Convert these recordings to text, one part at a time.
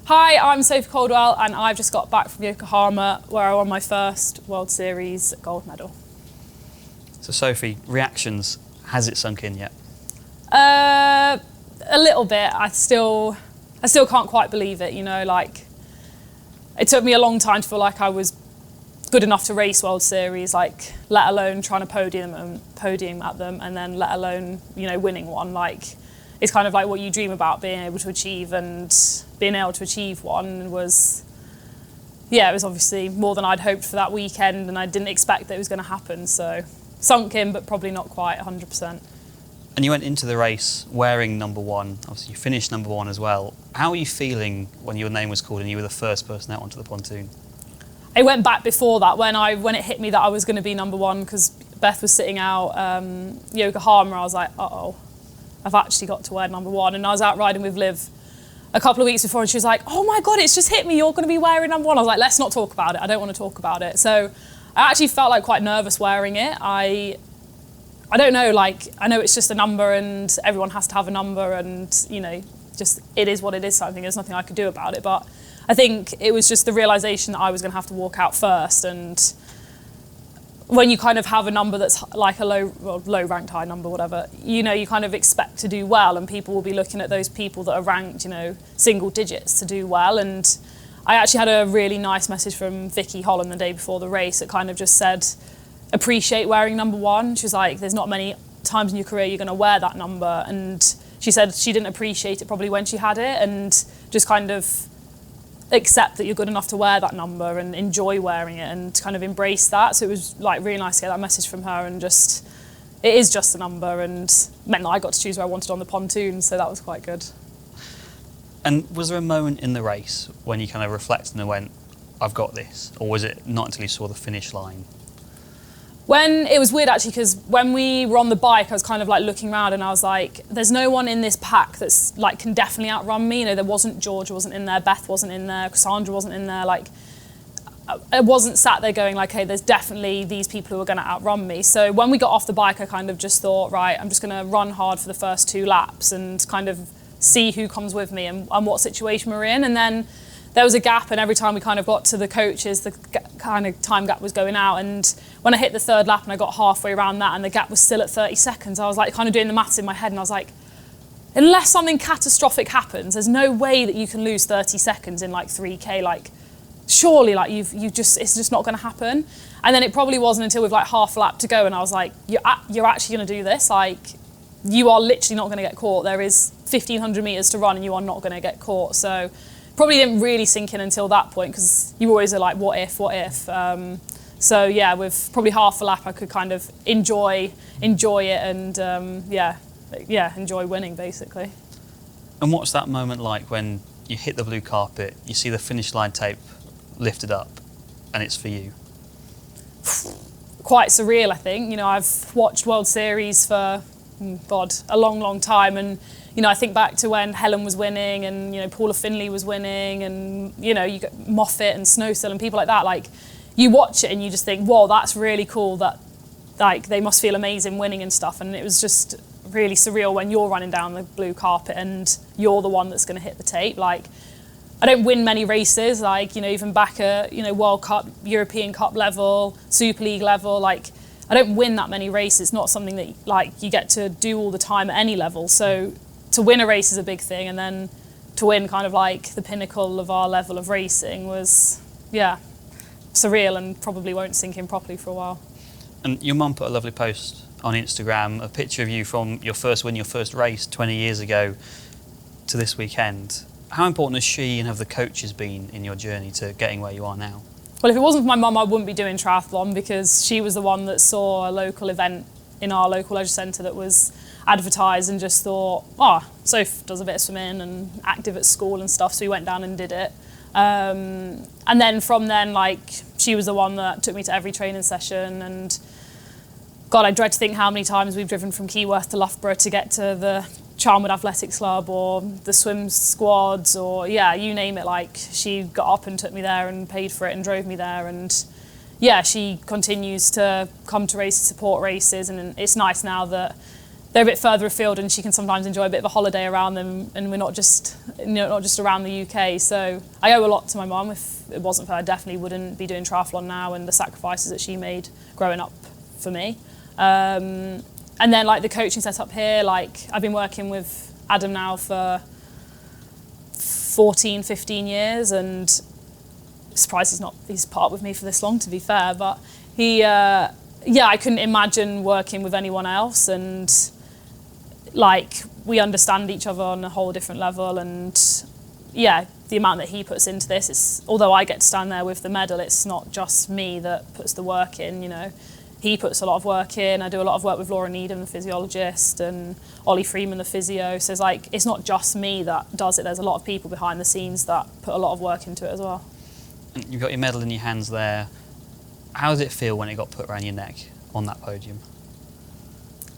Hi, I'm Sophie Coldwell and I've just got back from Yokohama where I won my first World Series gold medal. So Sophie, reactions, has it sunk in yet? A little bit. I still can't quite believe it, you know, like it took me a long time to feel like I was good enough to race World Series, like let alone trying to podium at them and then let alone, you know, winning one. Like it's kind of like what you dream about being able to achieve, and being able to achieve one was, yeah, it was obviously more than I'd hoped for that weekend, and I didn't expect that it was going to happen. So sunk in, but probably not quite 100%. And you went into the race wearing number one. Obviously, you finished number one as well. How were you feeling when your name was called and you were the first person out onto the pontoon? I went back before that when it hit me that I was going to be number one, because Beth was sitting out Yokohama. I was like, uh-oh, I've actually got to wear number one. And I was out riding with Liv a couple of weeks before, and she was like, oh my God, it's just hit me, you're going to be wearing number one. I was like, let's not talk about it. I don't want to talk about it. So I actually felt like quite nervous wearing it. I don't know, like, I know it's just a number and everyone has to have a number, and, you know, just it is what it is. So I think there's nothing I could do about it. But I think it was just the realisation that I was going to have to walk out first. And when you kind of have a number that's like a low ranked high number, whatever, you know, you kind of expect to do well, and people will be looking at those people that are ranked, you know, single digits to do well. And I actually had a really nice message from Vicky Holland the day before the race that kind of just said, appreciate wearing number one. She was like, there's not many times in your career you're going to wear that number. And she said she didn't appreciate it probably when she had it, and just kind of accept that you're good enough to wear that number and enjoy wearing it and kind of embrace that. So it was like really nice to get that message from her, and just, it is just a number, and meant that I got to choose where I wanted on the pontoon, so that was quite good. And was there a moment in the race when you kind of reflected and went, I've got this? Or was it not until you saw the finish line? When it was weird actually, because when we were on the bike, I was kind of like looking around and I was like, there's no one in this pack that's like can definitely outrun me. You know, there wasn't Georgia wasn't in there, Beth wasn't in there, Cassandra wasn't in there. Like, I wasn't sat there going like, hey, there's definitely these people who are going to outrun me. So when we got off the bike, I kind of just thought, right, I'm just going to run hard for the first 2 laps and kind of see who comes with me and what situation we're in. And then there was a gap, and every time we kind of got to the coaches, the kind of time gap was going out. And when I hit the 3rd lap and I got halfway around that and the gap was still at 30 seconds, I was like kind of doing the maths in my head, and I was like, unless something catastrophic happens, there's no way that you can lose 30 seconds in like 3K. Like, surely, like it's just not going to happen. And then it probably wasn't until with like half a lap to go, and I was like, you're actually going to do this? Like, you are literally not going to get caught. There is 1,500 meters to run, and you are not going to get caught. So probably didn't really sink in until that point, because you always are like, what if? So yeah, with probably half a lap, I could kind of enjoy it and enjoy winning basically. And what's that moment like when you hit the blue carpet, you see the finish line tape lifted up, and it's for you? Quite surreal, I think. You know, I've watched World Series for, a long, long time, and you know, I think back to when Helen was winning, and you know, Paula Finley was winning, and you know, you got Moffat and Snowsill and people like that. Like, you watch it and you just think, whoa, that's really cool. That, like, they must feel amazing winning and stuff. And it was just really surreal when you're running down the blue carpet and you're the one that's going to hit the tape. Like, I don't win many races. Like, you know, even back at, you know, World Cup, European Cup level, Super League level, like, I don't win that many races. It's not something that like you get to do all the time at any level. So to win a race is a big thing, and then to win kind of like the pinnacle of our level of racing was, yeah, surreal, and probably won't sink in properly for a while. And your mum put a lovely post on Instagram, a picture of you from your first win, your first race 20 years ago to this weekend. How important has she and have the coaches been in your journey to getting where you are now? Well, if it wasn't for my mum, I wouldn't be doing triathlon, because she was the one that saw a local event in our local leisure centre that was advertised and just thought, Soph does a bit of swimming and active at school and stuff, so we went down and did it. And then from then, like, she was the one that took me to every training session, and God, I dread to think how many times we've driven from Keyworth to Loughborough to get to the Charnwood Athletics Club or the swim squads, or yeah, you name it. Like, she got up and took me there and paid for it and drove me there, and yeah, she continues to come to races, support races, and it's nice now that they're a bit further afield, and she can sometimes enjoy a bit of a holiday around them, and we're not just around the UK. So I owe a lot to my mum. If it wasn't for her, I definitely wouldn't be doing triathlon now, and the sacrifices that she made growing up for me. And then like the coaching setup here, like I've been working with Adam now for 14, 15 years, and surprised he's part with me for this long, to be fair, but I couldn't imagine working with anyone else, and like we understand each other on a whole different level, and yeah, the amount that he puts into this is, although I get to stand there with the medal, it's not just me that puts the work in, you know. He puts a lot of work in. I do a lot of work with Laura Needham, the physiologist, and Ollie Freeman, the physio. So it's like, it's not just me that does it. There's a lot of people behind the scenes that put a lot of work into it as well. You've got your medal in your hands there. How did it feel when it got put around your neck on that podium?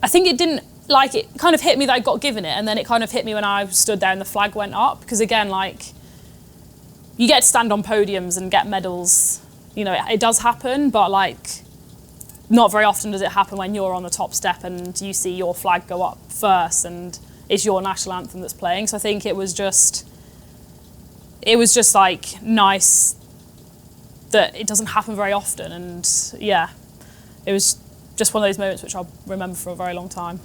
I think it didn't, like, it kind of hit me that I got given it, and then it kind of hit me when I stood there and the flag went up. Because again, like, you get to stand on podiums and get medals. You know, it does happen, but like, not very often does it happen when you're on the top step and you see your flag go up first and it's your national anthem that's playing. So I think it was just like nice that it doesn't happen very often. And yeah, it was just one of those moments which I'll remember for a very long time.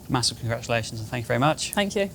Massive congratulations and thank you very much. Thank you.